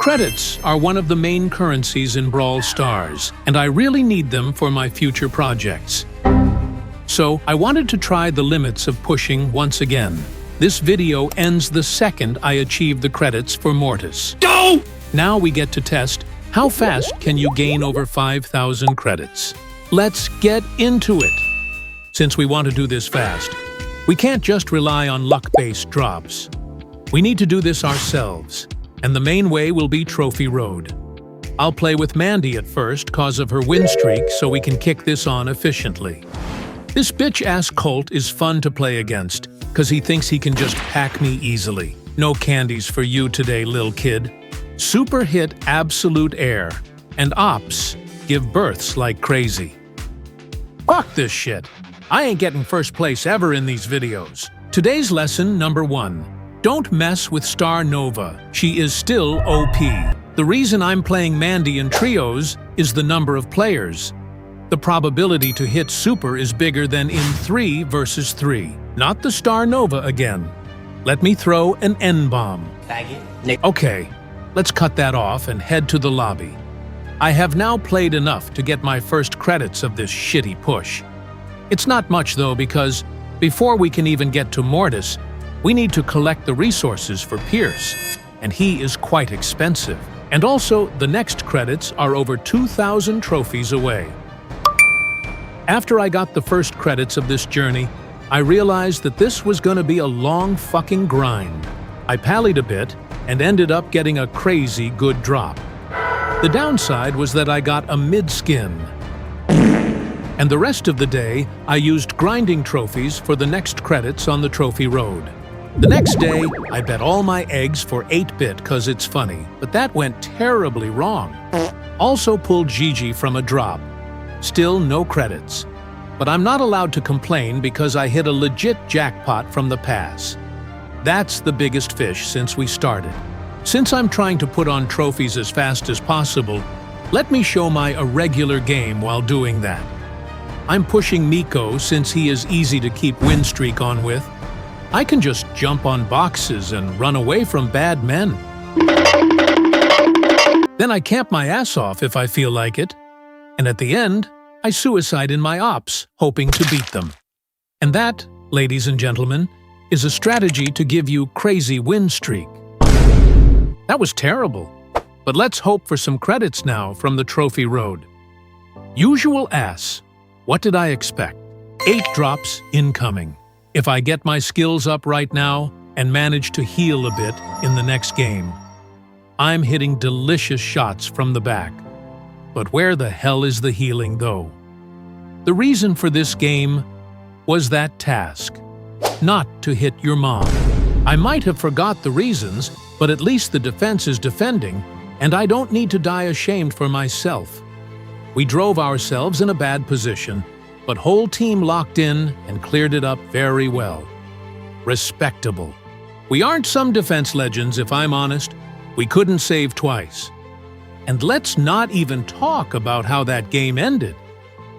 Credits are one of the main currencies in Brawl Stars, and I really need them for my future projects. So, I wanted to try the limits of pushing once again. This video ends the second I achieve the credits for Mortis. Go! Now we get to test how fast can you gain over 5,000 credits. Let's get into it! Since we want to do this fast, we can't just rely on luck-based drops. We need to do this ourselves. And the main way will be Trophy Road. I'll play with Mandy at first cause of her win streak so we can kick this on efficiently. This bitch-ass Colt is fun to play against cause he thinks he can just pack me easily. No candies for you today, lil kid. Super hit absolute air, and ops give births like crazy. Fuck this shit. I ain't getting first place ever in these videos. Today's lesson number 1. Don't mess with Star Nova. She is still OP. The reason I'm playing Mandy in trios is the number of players. The probability to hit Super is bigger than in 3 versus 3. Not the Star Nova again. Let me throw an N-bomb. Okay, let's cut that off and head to the lobby. I have now played enough to get my first credits of this shitty push. It's not much though, because before we can even get to Mortis, we need to collect the resources for Pierce, and he is quite expensive. And also, the next credits are over 2,000 trophies away. After I got the first credits of this journey, I realized that this was gonna be a long fucking grind. I pallied a bit and ended up getting a crazy good drop. The downside was that I got a mid-skin. And the rest of the day, I used grinding trophies for the next credits on the Trophy Road. The next day, I bet all my eggs for 8-bit cause it's funny, but that went terribly wrong. Also pulled Gigi from a drop. Still no credits. But I'm not allowed to complain because I hit a legit jackpot from the pass. That's the biggest fish since we started. Since I'm trying to put on trophies as fast as possible, let me show my irregular game while doing that. I'm pushing Miko since he is easy to keep win streak on with. I can just jump on boxes and run away from bad men. Then I camp my ass off if I feel like it. And at the end, I suicide in my ops, hoping to beat them. And that, ladies and gentlemen, is a strategy to give you crazy win streak. That was terrible. But let's hope for some credits now from the Trophy Road. Usual ass. What did I expect? 8 drops incoming. If I get my skills up right now and manage to heal a bit in the next game, I'm hitting delicious shots from the back. But where the hell is the healing though? The reason for this game was that task. Not to hit your mom. I might have forgot the reasons, but at least the defense is defending, and I don't need to die ashamed for myself. We drove ourselves in a bad position, but whole team locked in and cleared it up very well. Respectable. We aren't some defense legends, if I'm honest. We couldn't save twice. And let's not even talk about how that game ended.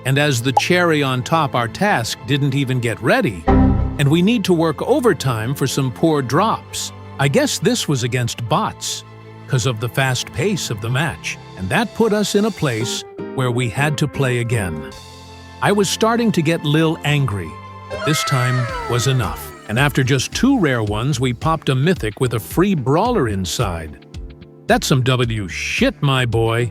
And as the cherry on top, our task didn't even get ready, and we need to work overtime for some poor drops. I guess this was against bots, because of the fast pace of the match, and that put us in a place where we had to play again. I was starting to get lil angry. This time was enough. And after just 2 rare ones, we popped a mythic with a free brawler inside. That's some W shit, my boy.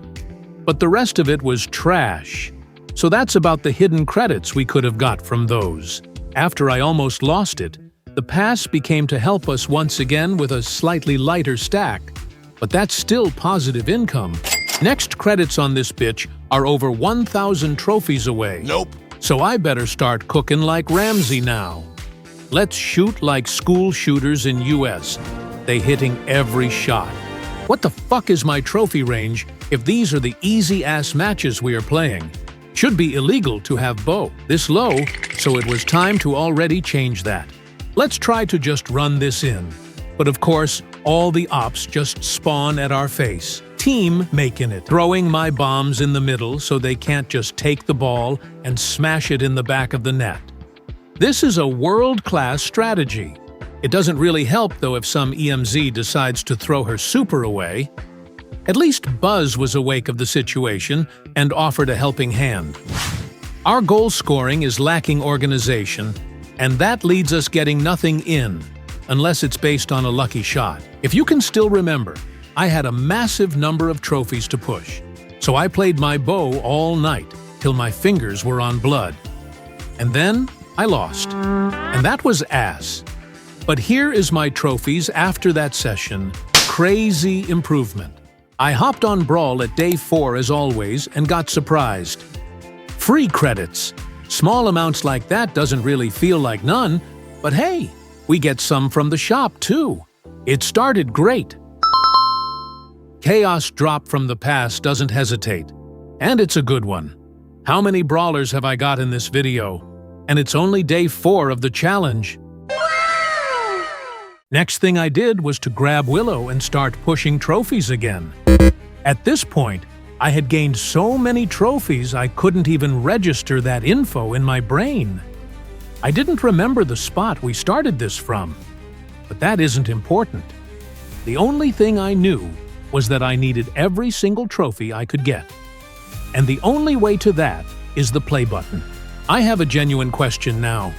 But the rest of it was trash. So that's about the hidden credits we could have got from those. After I almost lost it, the pass became to help us once again with a slightly lighter stack. But that's still positive income. Next credits on this bitch are over 1,000 trophies away. Nope. So I better start cooking like Ramsey now. Let's shoot like school shooters in US. They hitting every shot. What the fuck is my trophy range if these are the easy-ass matches we are playing? Should be illegal to have bow this low, so it was time to already change that. Let's try to just run this in. But of course, all the ops just spawn at our face. Team making it, throwing my bombs in the middle so they can't just take the ball and smash it in the back of the net. This is a world-class strategy. It doesn't really help though if some EMZ decides to throw her super away. At least Buzz was awake of the situation and offered a helping hand. Our goal scoring is lacking organization, and that leads us getting nothing in, unless it's based on a lucky shot. If you can still remember, I had a massive number of trophies to push, so I played my bow all night till my fingers were on blood. And then I lost, and that was ass. But here is my trophies after that session. Crazy improvement. I hopped on Brawl at day 4 as always and got surprised. Free credits. Small amounts like that doesn't really feel like none, but hey, we get some from the shop too. It started great. Chaos drop from the past doesn't hesitate, and it's a good one. How many brawlers have I got in this video? And it's only day 4 of the challenge. Next thing I did was to grab Willow and start pushing trophies again. At this point, I had gained so many trophies I couldn't even register that info in my brain. I didn't remember the spot we started this from, but that isn't important. The only thing I knew was that I needed every single trophy I could get. And the only way to that is the play button. I have a genuine question now.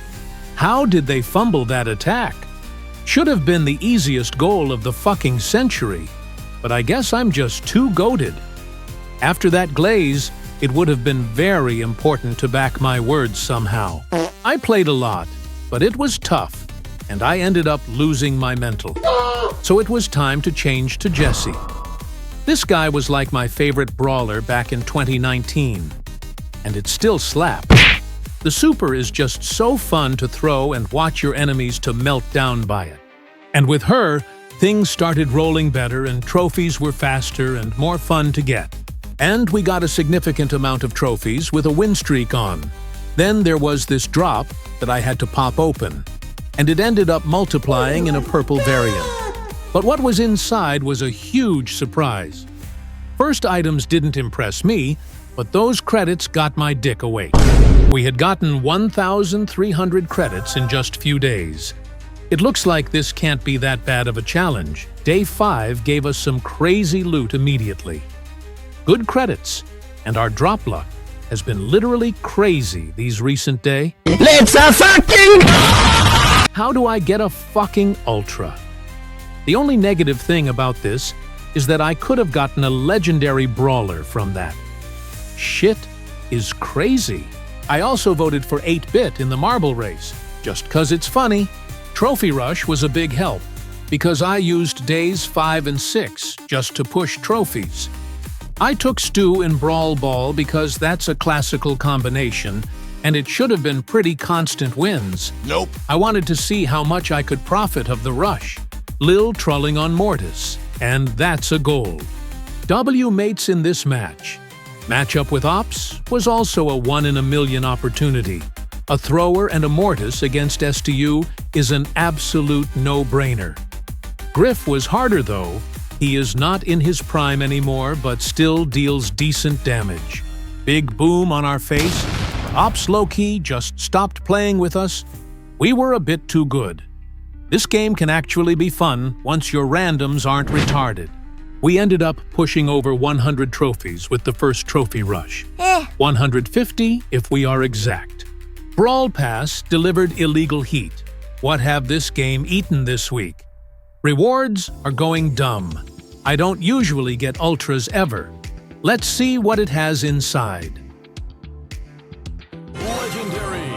How did they fumble that attack? Should have been the easiest goal of the fucking century, but I guess I'm just too goated. After that glaze, it would have been very important to back my words somehow. I played a lot, but it was tough, and I ended up losing my mental. So it was time to change to Jesse. This guy was like my favorite brawler back in 2019, and it still slapped. The super is just so fun to throw and watch your enemies to melt down by it. And with her, things started rolling better and trophies were faster and more fun to get. And we got a significant amount of trophies with a win streak on. Then there was this drop that I had to pop open, and it ended up multiplying in a purple variant. But what was inside was a huge surprise. First items didn't impress me, but those credits got my dick awake. We had gotten 1,300 credits in just a few days. It looks like this can't be that bad of a challenge. Day 5 gave us some crazy loot immediately. Good credits, and our drop luck has been literally crazy these recent days. Let's a fucking... How do I get a fucking Ultra? The only negative thing about this is that I could have gotten a legendary brawler from that. Shit is crazy. I also voted for 8-bit in the marble race, just 'cause it's funny. Trophy Rush was a big help, because I used days 5 and 6 just to push trophies. I took Stu in Brawl Ball because that's a classical combination, and it should have been pretty constant wins. Nope. I wanted to see how much I could profit of the rush. Lil trolling on Mortis, and that's a goal. W mates in this match. Matchup with Ops was also a 1 in a million opportunity. A thrower and a Mortis against STU is an absolute no-brainer. Griff was harder though. He is not in his prime anymore, but still deals decent damage. Big boom on our face. Ops low-key just stopped playing with us. We were a bit too good. This game can actually be fun once your randoms aren't retarded. We ended up pushing over 100 trophies with the first trophy rush. 150 if we are exact. Brawl Pass delivered illegal heat. What have this game eaten this week? Rewards are going dumb. I don't usually get ultras ever. Let's see what it has inside. Legendary.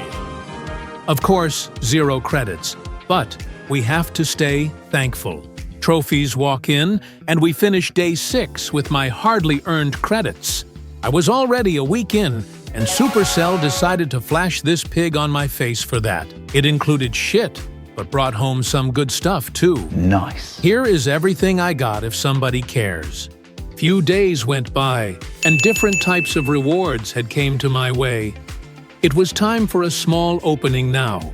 Of course, 0 credits, but we have to stay thankful. Trophies walk in, and we finish day 6 with my hardly earned credits. I was already a week in, and Supercell decided to flash this pig on my face for that. It included shit, but brought home some good stuff too. Nice. Here is everything I got if somebody cares. Few days went by, and different types of rewards had came to my way. It was time for a small opening now.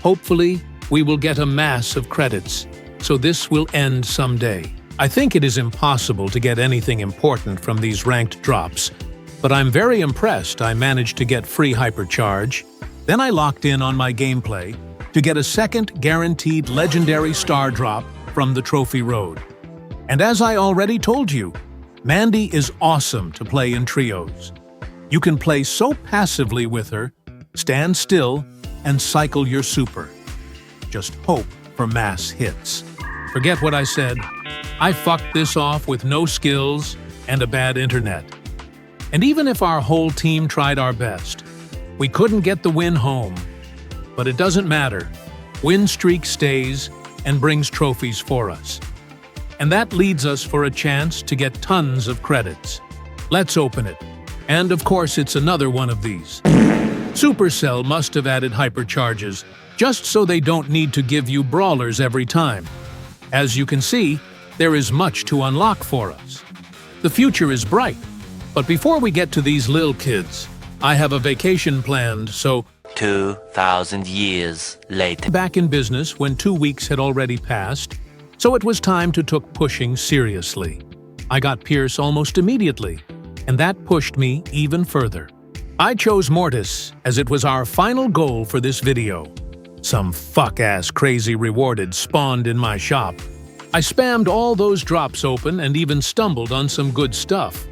Hopefully, we will get a mass of credits, so this will end someday. I think it is impossible to get anything important from these ranked drops, but I'm very impressed I managed to get free hypercharge. Then I locked in on my gameplay to get a second guaranteed legendary star drop from the Trophy Road. And as I already told you, Mandy is awesome to play in trios. You can play so passively with her, stand still, and cycle your super. Just hope for mass hits. Forget what I said. I fucked this off with no skills and a bad internet. And even if our whole team tried our best, we couldn't get the win home. But it doesn't matter. Win streak stays and brings trophies for us. And that leads us for a chance to get tons of credits. Let's open it. And of course, it's another one of these. Supercell must have added hypercharges, just so they don't need to give you brawlers every time. As you can see, there is much to unlock for us. The future is bright. But before we get to these lil kids, I have a vacation planned, so 2,000 years later. Back in business when 2 weeks had already passed, so it was time to took pushing seriously. I got Pierce almost immediately, and that pushed me even further. I chose Mortis as it was our final goal for this video. Some fuck-ass crazy rewarded spawned in my shop. I spammed all those drops open and even stumbled on some good stuff.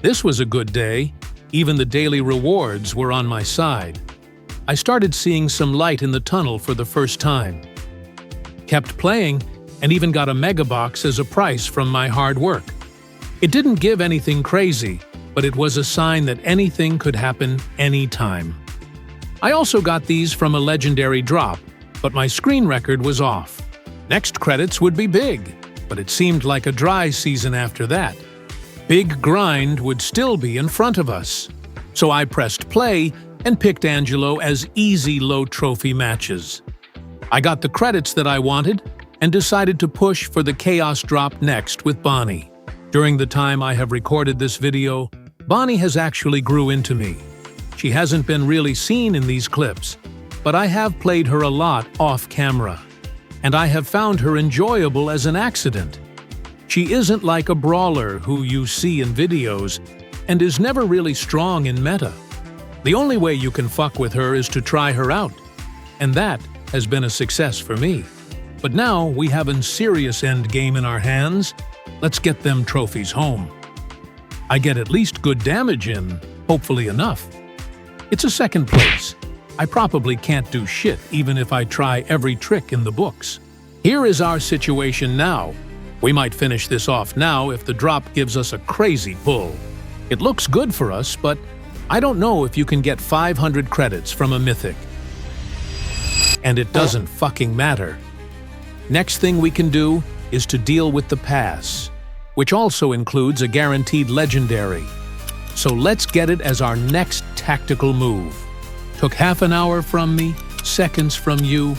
This was a good day. Even the daily rewards were on my side. I started seeing some light in the tunnel for the first time. Kept playing and even got a mega box as a price from my hard work. It didn't give anything crazy, but it was a sign that anything could happen anytime. I also got these from a legendary drop, but my screen record was off. Next credits would be big, but it seemed like a dry season after that. Big grind would still be in front of us. So I pressed play and picked Angelo as easy low trophy matches. I got the credits that I wanted and decided to push for the Chaos drop next with Bonnie. During the time I have recorded this video, Bonnie has actually grew into me. She hasn't been really seen in these clips, but I have played her a lot off camera, and I have found her enjoyable as an accident. She isn't like a brawler who you see in videos and is never really strong in meta. The only way you can fuck with her is to try her out, and that has been a success for me. But now we have a serious end game in our hands. Let's get them trophies home. I get at least good damage in, hopefully enough. It's a second place. I probably can't do shit even if I try every trick in the books. Here is our situation now. We might finish this off now if the drop gives us a crazy pull. It looks good for us, but I don't know if you can get 500 credits from a mythic. And it doesn't fucking matter. Next thing we can do is to deal with the pass, which also includes a guaranteed legendary. So let's get it as our next tactical move. Took half an hour from me, seconds from you,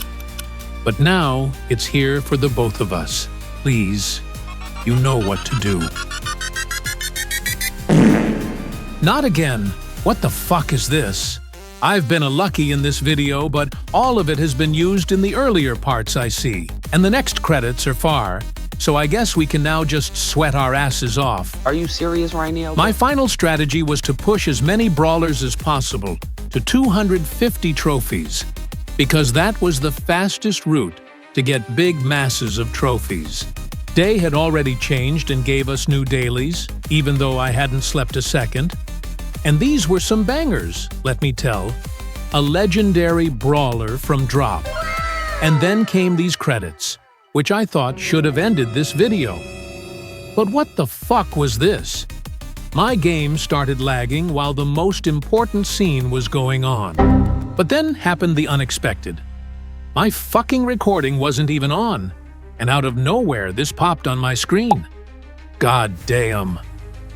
but now it's here for the both of us. Please, you know what to do. Not again. What the fuck is this? I've been a lucky in this video, but all of it has been used in the earlier parts I see. And the next credits are far, so I guess we can now just sweat our asses off. Are you serious right now? My final strategy was to push as many brawlers as possible to 250 trophies, because that was the fastest route to get big masses of trophies. Day had already changed and gave us new dailies, even though I hadn't slept a second. And these were some bangers, let me tell. A legendary brawler from drop. And then came these credits, which I thought should have ended this video. But what the fuck was this? My game started lagging while the most important scene was going on. But then happened the unexpected. My fucking recording wasn't even on, and out of nowhere this popped on my screen. God damn.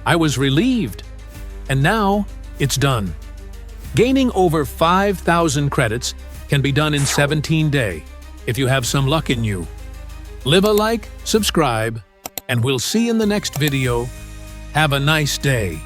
I was relieved. And now it's done. Gaining over 5,000 credits can be done in 17 days if you have some luck in you. Leave a like, subscribe, and we'll see you in the next video. Have a nice day.